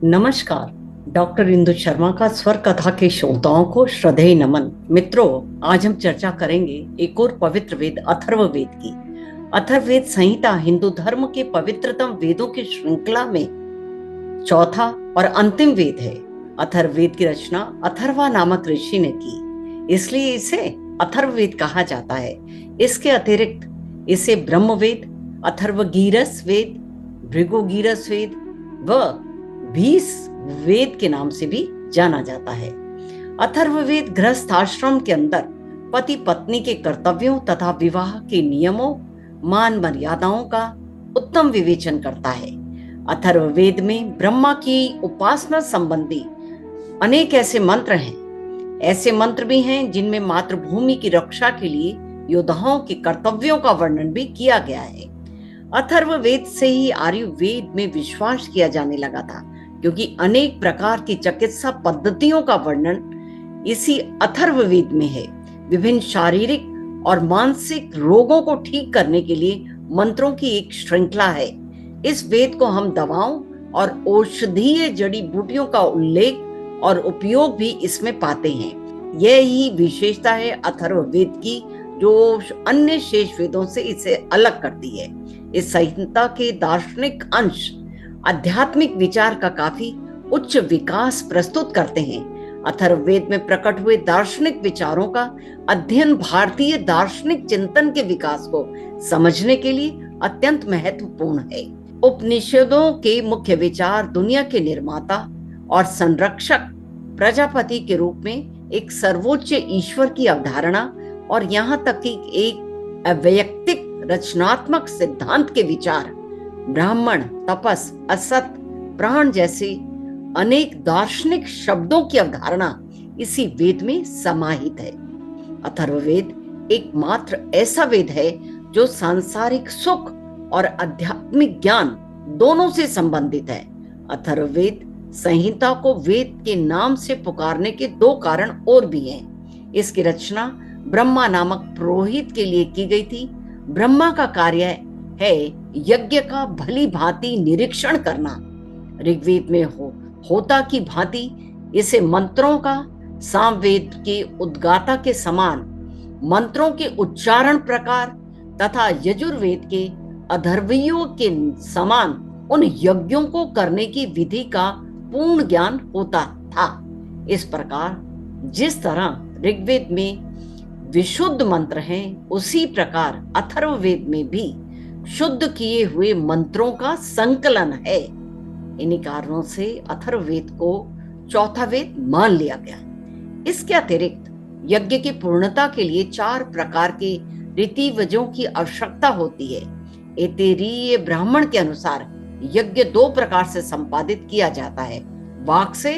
नमस्कार। डॉक्टर इंदु शर्मा का स्वर कथा के श्रोताओं को श्रद्धेय नमन। मित्रों, आज हम चर्चा करेंगे एक और पवित्र वेद अथर्ववेद की। अथर्ववेद संहिता हिंदू धर्म के पवित्रतम वेदों की श्रृंखला में चौथा और अंतिम वेद है। अथर्ववेद की रचना अथर्वा नामक ऋषि ने की, इसलिए इसे अथर्ववेद कहा जाता है। इसके अतिरिक्त इसे ब्रह्मवेद, अथर्वगीरस वेद, भृगुगीरस वेद व भीष वेद के नाम से भी जाना जाता है। अथर्ववेद गृहस्थ आश्रम के अंदर पति पत्नी के कर्तव्यों तथा विवाह के नियमों, मान मर्यादाओं का उत्तम विवेचन करता है। अथर्ववेद में ब्रह्मा की उपासना संबंधी अनेक ऐसे मंत्र हैं। ऐसे मंत्र भी हैं जिनमें मातृभूमि की रक्षा के लिए योद्धाओं के कर्तव्यों का वर्णन भी किया गया है। अथर्ववेद से ही आयुर्वेद में विश्वास किया जाने लगा था, क्योंकि अनेक प्रकार की चिकित्सा पद्धतियों का वर्णन इसी अथर्ववेद में है। विभिन्न शारीरिक और मानसिक रोगों को ठीक करने के लिए मंत्रों की एक श्रृंखला है। इस वेद को हम दवाओं और औषधीय जड़ी बूटियों का उल्लेख और उपयोग भी इसमें पाते हैं। यह ही विशेषता है अथर्ववेद की, जो अन्य शेष वेदों से इसे अलग करती है। इस संहिता के दार्शनिक अंश आध्यात्मिक विचार का काफी उच्च विकास प्रस्तुत करते हैं। अथर्ववेद में प्रकट हुए दार्शनिक विचारों का अध्ययन भारतीय दार्शनिक चिंतन के विकास को समझने के लिए अत्यंत महत्वपूर्ण है। उपनिषदों के मुख्य विचार दुनिया के निर्माता और संरक्षक प्रजापति के रूप में एक सर्वोच्च ईश्वर की अवधारणा और यहाँ तक कि एक अवैयक्तिक रचनात्मक सिद्धांत के विचार, ब्राह्मण, तपस, असत, प्राण जैसे अनेक दार्शनिक शब्दों की अवधारणा इसी वेद में समाहित है। अथर्ववेद एकमात्र ऐसा वेद है जो सांसारिक सुख और आध्यात्मिक ज्ञान दोनों से संबंधित है। अथर्ववेद संहिता को वेद के नाम से पुकारने के दो कारण और भी हैं। इसकी रचना ब्रह्मा नामक पुरोहित के लिए की गई थी। ब्रह्मा का कार्य है यज्ञ का भली भांति निरीक्षण करना। ऋग्वेद में होता की भांति इसे मंत्रों का सामवेद के उद्गाता के समान मंत्रों के उच्चारण प्रकार तथा यजुर्वेद के अथर्वयों के समान उन यज्ञों को करने की विधि का पूर्ण ज्ञान होता था। इस प्रकार जिस तरह ऋग्वेद में विशुद्ध मंत्र हैं, उसी प्रकार अथर्ववेद में भी शुद्ध किए हुए मंत्रों का संकलन है। इन्हीं कारणों से अथर्ववेद को चौथा वेद मान लिया गया। इसके अतिरिक्त यज्ञ की पूर्णता के लिए 4 प्रकार के रीतिवजों की आवश्यकता होती है। ऐतरेय ब्राह्मण के अनुसार यज्ञ 2 प्रकार से संपादित किया जाता है, वाक से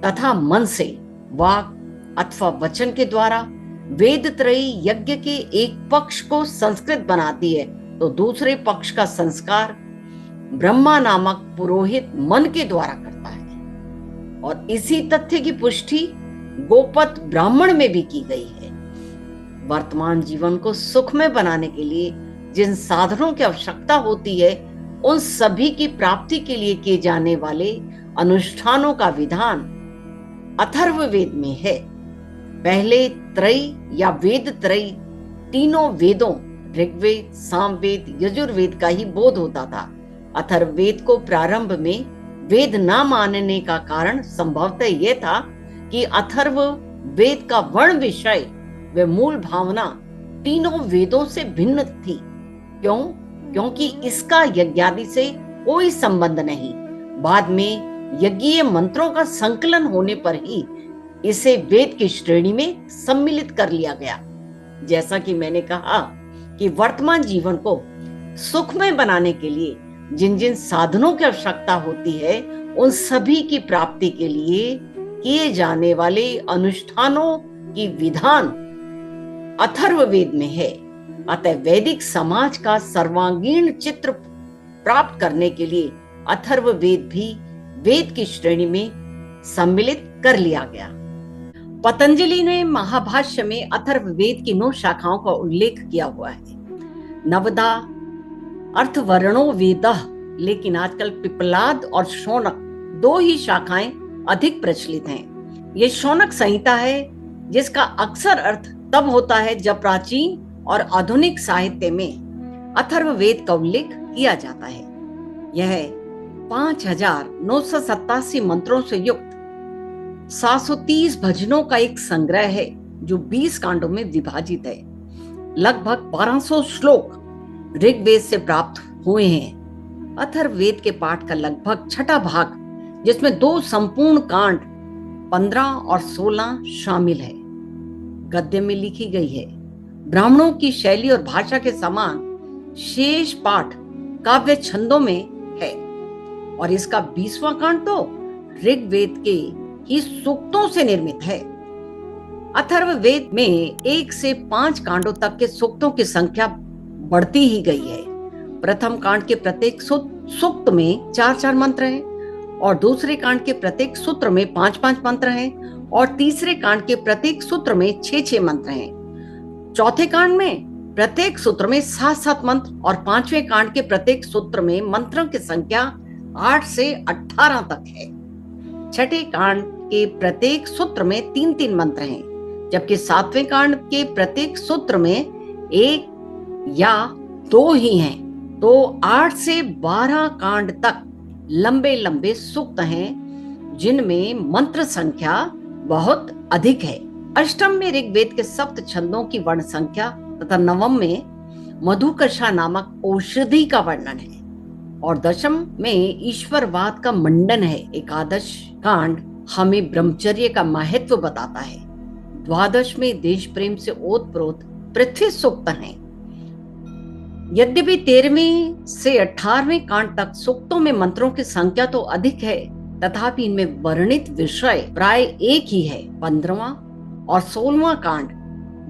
तथा मन से। वाक अथवा वचन के द्वारा वेद त्रयी यज्ञ के एक पक्ष को संस्कृत बनाती है, तो दूसरे पक्ष का संस्कार ब्रह्मा नामक पुरोहित मन के द्वारा करता है। और इसी तथ्य की पुष्टि गोपत ब्राह्मण में भी की गई है। वर्तमान जीवन को सुखमय बनाने के लिए जिन साधनों की आवश्यकता होती है, उन सभी की प्राप्ति के लिए किए जाने वाले अनुष्ठानों का विधान अथर्ववेद में है। पहले त्रयी या वेद त्रयी तीनों वेदों ऋग्वेद, सामवेद, यजुर्वेद का ही बोध होता था। अथर्ववेद को प्रारंभ में वेद न मानने का कारण संभवतः यह था कि अथर्व वेद का वर्ण विषय व मूल भावना तीनों वेदों से भिन्न थी। क्योंकि इसका यज्ञादि से कोई संबंध नहीं। बाद में यज्ञीय मंत्रों का संकलन होने पर ही इसे वेद की श्रेणी में सम्मिलित कर लिया गया। जैसा कि मैंने कहा कि वर्तमान जीवन को सुखमय बनाने के लिए जिन जिन साधनों की आवश्यकता होती है, उन सभी की प्राप्ति के लिए किए जाने वाले अनुष्ठानों की विधान अथर्ववेद में है। अतः वैदिक समाज का सर्वांगीण चित्र प्राप्त करने के लिए अथर्ववेद भी वेद की श्रेणी में सम्मिलित कर लिया गया। पतंजलि ने महाभाष्य में अथर्ववेद की 9 शाखाओं का उल्लेख किया हुआ है। नवदा अर्थवर्णो वेदः, लेकिन आजकल पिपलाद और शौनक दो ही शाखाएं अधिक प्रचलित हैं। ये शौनक संहिता है, जिसका अक्सर अर्थ तब होता है जब प्राचीन और आधुनिक साहित्य में अथर्ववेद का उल्लेख किया जाता है। यह 5,987 मंत्रों से युक्त 730 भजनों का एक संग्रह है, जो 20 कांडों में विभाजित है। लगभग 1200 श्लोक ऋग्वेद से प्राप्त हुए हैं। अथर्ववेद के पाठ का लगभग छठा भाग, जिसमें 2 संपूर्ण कांड 15 और 16 शामिल है, गद्य में लिखी गई है। ब्राह्मणों की शैली और भाषा के समान शेष पाठ काव्य छंदों में है, और इसका 20वां कांड तो ऋग्वेद के ही सूक्तों से निर्मित है। अथर्ववेद में 1 से 5 कांडों तक के सूक्तों की संख्या बढ़ती ही गई है। प्रथम कांड के प्रत्येक सूक्त में 4-4 मंत्र हैं, और दूसरे कांड के प्रत्येक सूत्र में 5-5 मंत्र हैं, और तीसरे कांड के प्रत्येक सूत्र में 6-6 मंत्र हैं। चौथे कांड में प्रत्येक सूत्र में 7-7 मंत्र, और 5वें कांड के प्रत्येक सूत्र में मंत्रों की संख्या 8 से 18 तक है। छठे कांड के प्रत्येक सूत्र में 3-3 मंत्र हैं, जबकि 7वें कांड के प्रत्येक सूत्र में 1 या 2 ही हैं। तो 8 से 12 कांड तक लंबे लंबे सूक्त हैं, जिनमें मंत्र संख्या बहुत अधिक है। अष्टम में ऋग्वेद के सप्त छंदों की वर्ण संख्या तथा नवम में मधुकर्षा नामक औषधि का वर्णन है, और दशम में ईश्वरवाद का मंडन है। एकादश कांड हमें ब्रह्मचर्य का महत्व बताता है। द्वादश में देश प्रेम से ओतप्रोत पृथ्वी सूक्त हैं। यद्यपि 13वें से 18वें कांड तक सूक्तों में मंत्रों की संख्या तो अधिक है, तथापि इनमें वर्णित विषय प्राय एक ही है। 15वां और 16वां कांड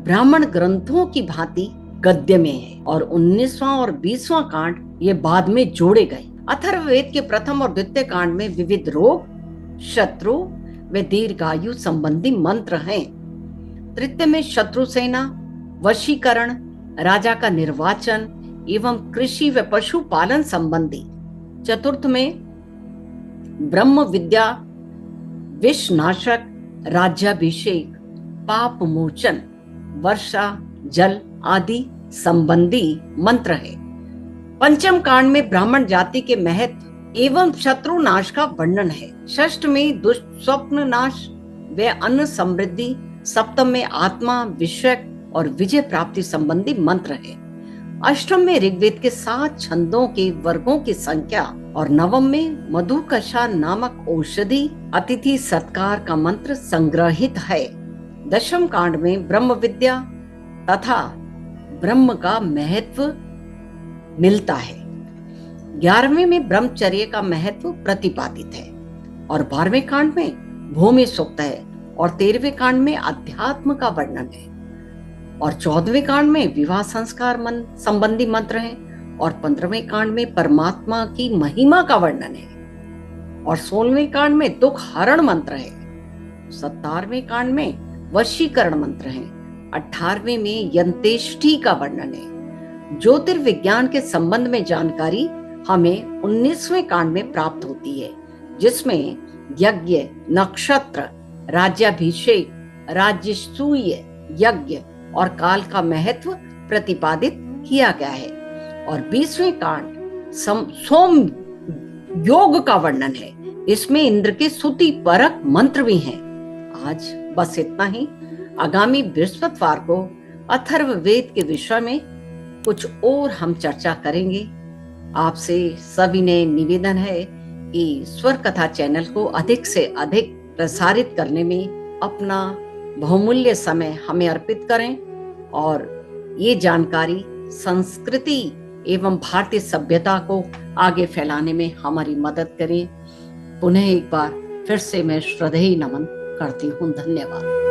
ब्राह्मण ग्रंथों की भांति गद्य में है, और 19वां और 20वां कांड ये बाद में जोड़े गए। अथर्ववेद के प्रथम और द्वितीय कांड में विविध रोग, शत्रु व दीर्घायु संबंधी मंत्र हैं। तृतीय में शत्रु सेना, वशीकरण, राजा का निर्वाचन एवं कृषि व पशुपालन संबंधी। चतुर्थ में ब्रह्म विद्या, विषनाशक, राज्याभिषेक, पाप मोचन, वर्षा जल आदि संबंधी मंत्र है। पंचम कांड में ब्राह्मण जाति के महत्व एवं शत्रु नाश का वर्णन है। षष्ठ में दुष्स्वप्न नाश व अन्न समृद्धि, सप्तम में आत्मा विषय और विजय प्राप्ति संबंधी मंत्र है। अष्टम में ऋग्वेद के 7 छंदों के वर्गों की संख्या, और नवम में मधुकर्षा नामक औषधि अतिथि सत्कार का मंत्र संग्रहित है। दशम कांड में ब्रह्म विद्या तथा ब्रह्म का महत्व मिलता है। 11वें में ब्रह्मचर्य का महत्व प्रतिपादित है, और 12वें कांड में भूमि सूक्त है, और 13वें कांड में अध्यात्म का वर्णन है, और 14वें कांड में विवाह संस्कार संबंधी मंत्र हैं, और 15वें कांड में परमात्मा की महिमा का वर्णन है, और 16वें कांड में दुख हरण मंत्र है। 17वें कांड में वशीकरण मंत्र है। 18वें में यंतेष्टि का वर्णन है। ज्योतिर्विज्ञान के संबंध में जानकारी हमें 19वें कांड में प्राप्त होती है, जिसमें यज्ञ, नक्षत्र, राज्याभिषेक, राजसूय यज्ञ और काल का महत्व प्रतिपादित किया गया है। और 20वें कांड सोम योग का वर्णन है। इसमें इंद्र के स्तुति परक मंत्र भी हैं। आज बस इतना ही। आगामी बृहस्पतिवार को अथर्ववेद के विषय में कुछ और हम चर्चा करेंगे। आपसे सविनय निवेदन है कि स्वर कथा चैनल को अधिक से अधिक प्रसारित करने में अपना बहुमूल्य समय हमें अर्पित करें, और ये जानकारी संस्कृति एवं भारतीय सभ्यता को आगे फैलाने में हमारी मदद करें। पुनः एक बार फिर से मैं श्रद्धेय नमन करती हूँ। धन्यवाद।